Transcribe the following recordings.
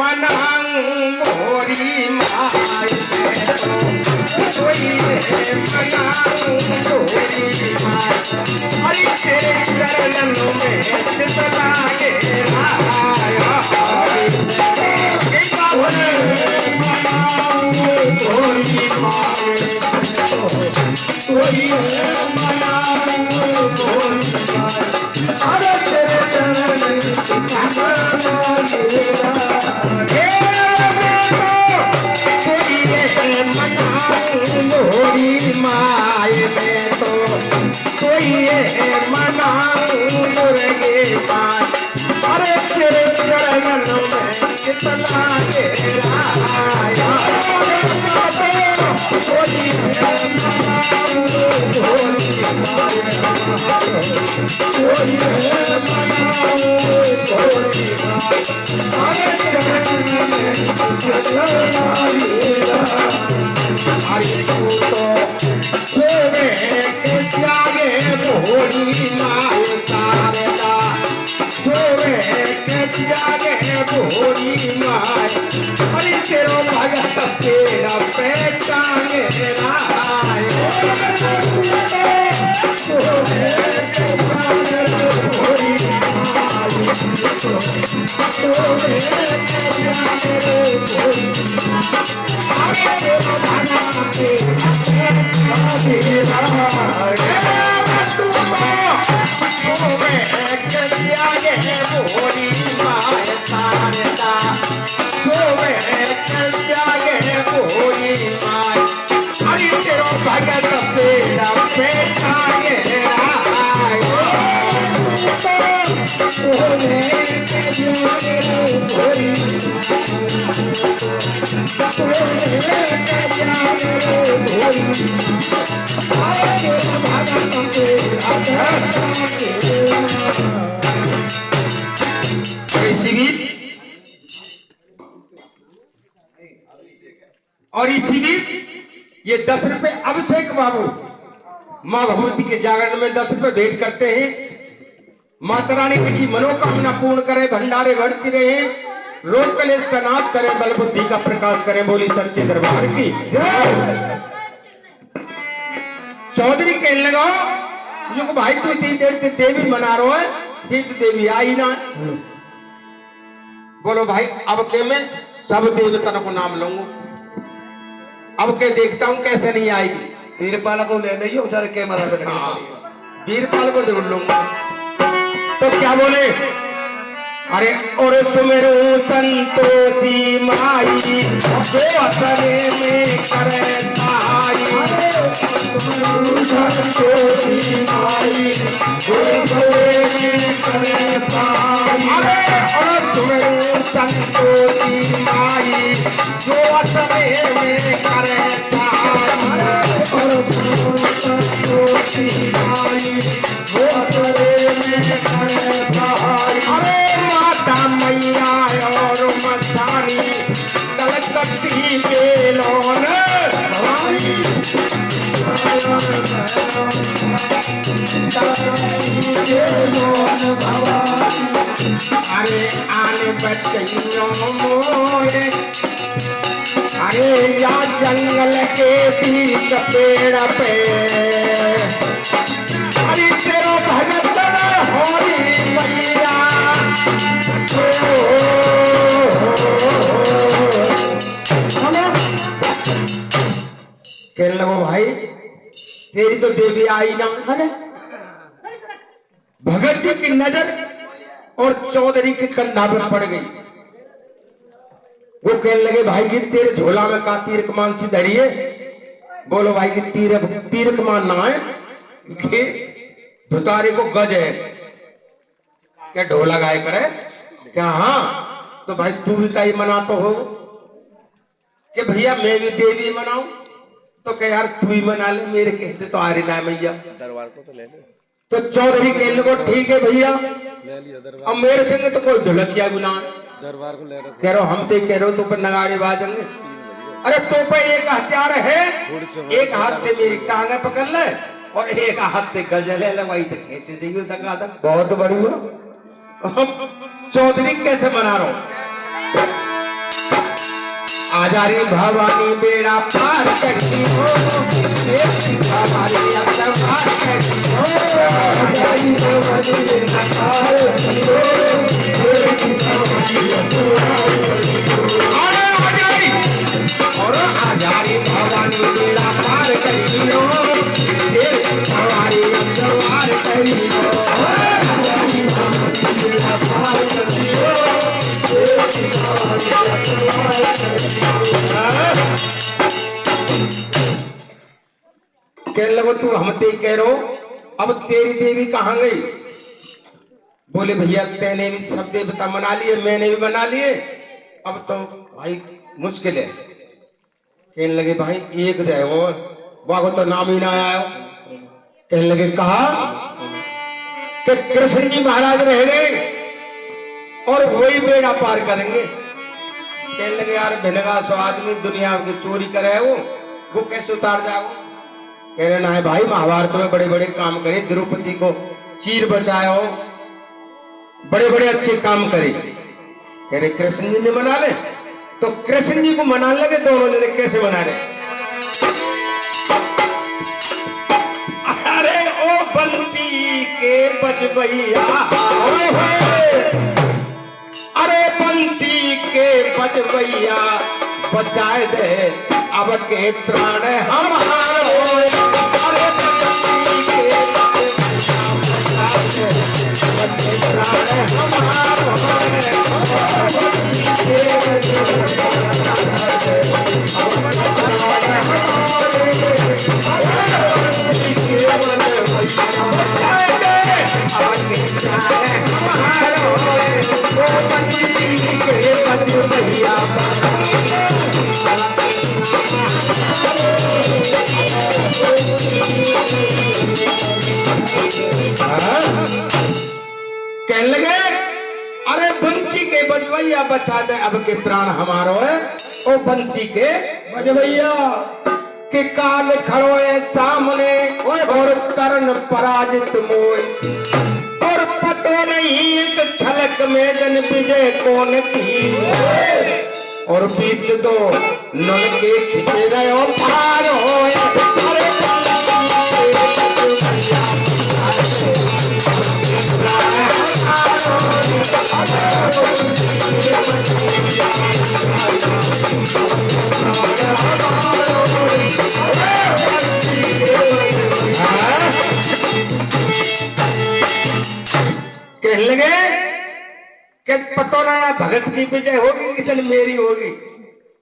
मनाऊं मोरी माई कोई है मनाऊं मोरी माई हरि तेरे चरणों में चित लागे आया मनाऊं मोरी माई कोई है मनाऊं मोरी माई हरि तेरे चरणों में चित मोरी माई में तो कोई है मनाऊं दुर्गे माई अरे तेरे चरणों में कितना तेरा आया कोई है मनाऊं दुर्गे माई कोई है मनाऊं दुर्गे माई अरे चरणों में कितना तेरा हरि तू तो सोवे के जागे भोली माई तारदा सोवे के जागे भोली माई हरि तेरो भगत तेरा पहचाने राय सोवे के जागे भोली माई सोवे के जागे भोली और इसी भी ये 10 रुपए अभिषेक बाबू माँ भगवती के जागरण में 10 रुपए भेंट करते हैं। माता रानी की मनोकामना पूर्ण करे, भंडारे बढ़ती रहे, रोग कलेश का नाश करे, बल बुद्धि का प्रकाश करे। बोली सच्चे दरबार की चौधरी कहने लगा जो भाई तू इतनी देर से देवी मना रहा है, जी तो देवी आई ना। बोलो भाई अब के मैं सब देवता को नाम लूंगा, अब के देखता हूं कैसे नहीं आएगी। वीरपाल को ले लियो बेचारे के मारा वीरपाल को जरूर लूंगा। तो क्या बोले, अरे और सुमेरु संतोषी माई जो असरे में करे ताई संतोषी माई जो असरे में करे ताई और सुमेरु संतोषी माई जो असरे में करे ताई और संतोषी माई जो असरे में करे ताई। अरे माता मैया और मसानी कलकत्ती के लोन भवानी अरे आने बच्चियों मोरे अरे या जंगल के बीच पेड़ पे अरे तेरो भगत होरी मैया कहने लगो भाई तेरी तो देवी आई ना। भगत जी की नजर और चौधरी के कंधा पर पड़ गई। वो कहने लगे भाई की तेरे झोला में का तीर कमान सी धरी है। बोलो भाई की तीर कमान ना है कि धुतारे को गज है क्या ढोला गाय करे क्या। हाँ तो भाई तू भी कहीं मना तो हो कि भैया मैं भी देवी मनाऊं, तो क्या यार तू ही मना ले, मेरे कहते तो आ रही ना मैया दरबार को तो ले ले। तो चौधरी कहने को ठीक है भैया ले लिया दरबार। अब मेरे संग तो कोई ढोलकिया गुना दरबार को ले रहे कह रहे हो हम तो कह रहे हो तो पर नगाड़े बाजेंगे। अरे तो पे एक हथियार है, एक हाथ से मेरी टांगे पकड़ ले और एक हाथ से गजल है वही तो खींचे देगी तक। बहुत बढ़िया। चौधरी कैसे मना रहा हूं आजारी भवानी बेड़ा पार करती हो, हमारी पार करती हो। आजारी भवानी बेड़ा पार करती हो, और आजारी भवानी बेड़ा पार करती हो, हमारी पार करती हो। आजारी भवानी बेड़ा पार करती हो, कहने लगो तू हमते कह रहो, अब तेरी देवी कहाँ गई? बोले भैया तेने भी सब देवता मना लिए, मैंने भी मना लिए, अब तो भाई मुश्किल है। कहने लगे भाई एक दे वो तो नाम ही ना आया। कहने लगे कहा कि कृष्ण जी महाराज रह गए और वही बेड़ा पार करेंगे। कहने लगे यार भिनगा सो आदमी दुनिया की चोरी करे वो कैसे उतार जाओ? कह रहे ना है भाई महाभारत में बड़े बड़े काम करे, द्रौपदी को चीर बचाया हो, बड़े बड़े अच्छे काम करे। कह रहे कृष्ण जी ने मना ले, तो कृष्ण जी को मना लगे दोनों ने कैसे मना रहे? अरे ओ बंसी के बजबैया, अरे बंसी के बजबैया बचाए दे अब के प्राण हमारो। अरे बंसी के बजबैया बचाए दे अब के प्राण हमारो। कहने लगे अरे बंसी के बजवैया बचा दे अब के प्राण हमारो है। ओ बंसी के बजवैया के काल खड़ोए सामने और कर्ण पराजित मोय, और पतो नहीं एक छलक में जन विजय कौन की, और बीच दो नल के खिंचे रहे हो पार होए। अरे कहने लगे कि पतो ना भगत की विजय होगी कि चल मेरी होगी।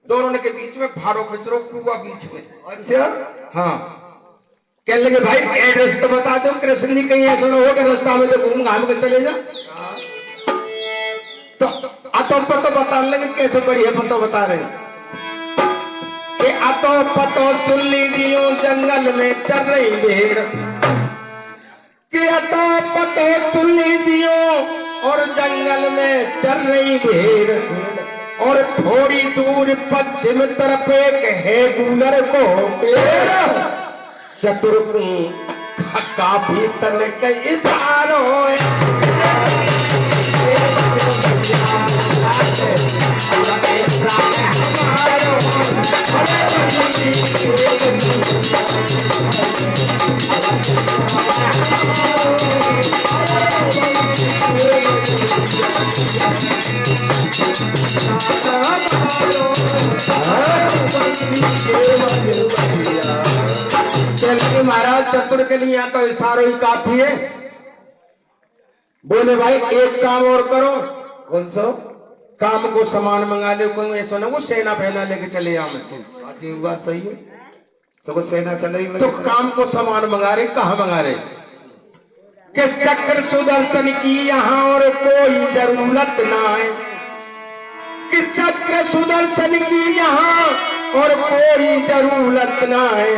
दोनों के बीच में भारो खिचरो कुआ बीच में। अच्छा हाँ। कहने लगे भाई एड्रेस तो बता दो, कृष्ण जी कहीं ऐसा ना हो कि रास्ता में तो घूम घाम के चले जा। तो अतो पतो बताने लगे कैसे बढ़िया पतो बता रहे कि अतो पतो सुन लीजिए जंगल में चल रही भेड़, कि अतो पतो सुन लीजिए और जंगल में चल रही भेड़, और थोड़ी दूर पश्चिम तरफ एक है गूलर को चतुर काफी तन के इशारों महाराज चतुर के लिए यहाँ तो इशारों ही काफी है। बोले भाई एक काम और करो। कौन सा काम? को सामान मंगा ले, कोई ऐसा ना वो सेना पहना लेके चले आओ। मैं बात सही है तो वो सेना चले तो काम को सामान मंगा रहे, कहा मंगा रहे कि चक्र सुदर्शन की यहाँ और कोई जरूरत ना है, कि चक्र सुदर्शन की यहाँ और कोई जरूरत ना है,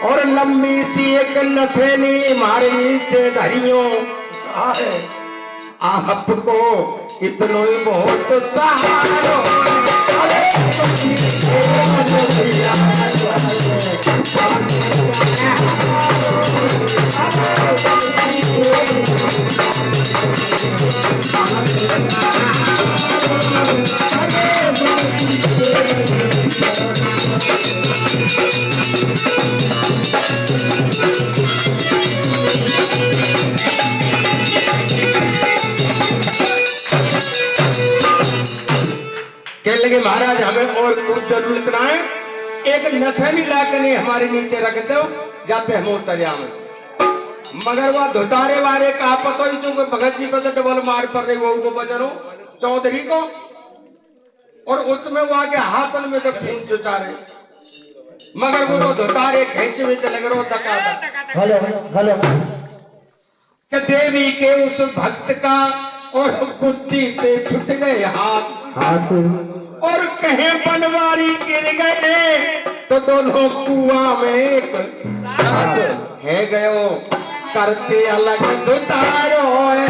और लंबी सी एक नसेनी मारे नीचे धरियों आपको इतनो ही बहुत सहारो। कहने लगे महाराज हमें और कुछ जरूरत ना है, एक नशेली लाके ने हमारे नीचे रख दो, जाते हम उतरिया में। मगर वह धुतारे वाले का पतो ही चूंकि भगत जी पर डबल मार पड़ रही वो को बजनो चौधरी को, और उसमें वो आगे हाथन में तो खून चुचारे, मगर वो तो धुतारे खेच में तो लग रहा धक्का हेलो हेलो कि देवी के उस भक्त का और कुत्ती पे छूट गए हाथ, हाथ और कहे बनवारी गिर गए तो दोनों कुआं में एक साथ है गयो, करते अलग दुतारो है।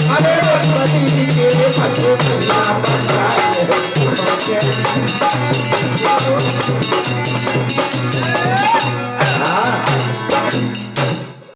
अरे